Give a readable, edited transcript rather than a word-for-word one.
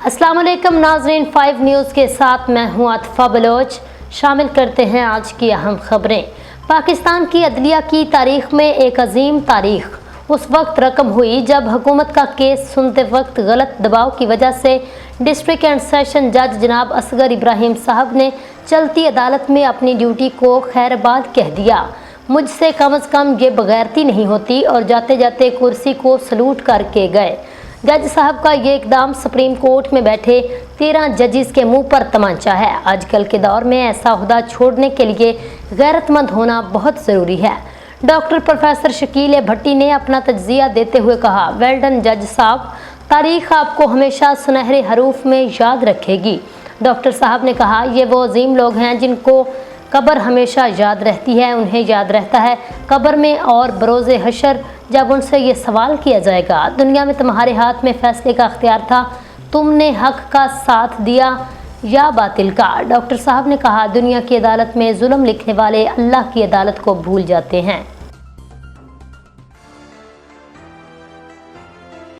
अस्सलाम वालेकुम नाज़रीन, 5 न्यूज़ के साथ मैं हूँ आतिफा बलोच। शामिल करते हैं आज की अहम खबरें। पाकिस्तान की अदलिया की तारीख में एक अजीम तारीख उस वक्त रकम हुई जब हुकूमत का केस सुनते वक्त गलत दबाव की वजह से डिस्ट्रिक्ट एंड सेशन जज जनाब असगर इब्राहिम साहब ने चलती अदालत में अपनी ड्यूटी को खैरबाद कह दिया। मुझसे कम अज़ कम ये बगैरती नहीं होती और जाते जाते कुर्सी को सलूट करके गए। जज साहब का ये इकदाम सुप्रीम कोर्ट में बैठे 13 जजेस के मुंह पर तमाचा है। आजकल के दौर में ऐसा ओहदा छोड़ने के लिए गैरतमंद होना बहुत ज़रूरी है। डॉक्टर प्रोफेसर शकील भट्टी ने अपना तज्जिया देते हुए कहा, वेल डन जज साहब, तारीख आपको हमेशा सुनहरे हरूफ में याद रखेगी। डॉक्टर साहब ने कहा, ये वो अजीम लोग हैं जिनको कब्र हमेशा याद रहती है, उन्हें याद रहता है कब्र में और बरोज़े हशर जब उनसे ये सवाल किया जाएगा, दुनिया में तुम्हारे हाथ में फैसले का अख्तियार था, तुमने हक का साथ दिया या बातिल का। डॉक्टर साहब ने कहा, दुनिया की अदालत में जुल्म लिखने वाले अल्लाह की अदालत को भूल जाते हैं।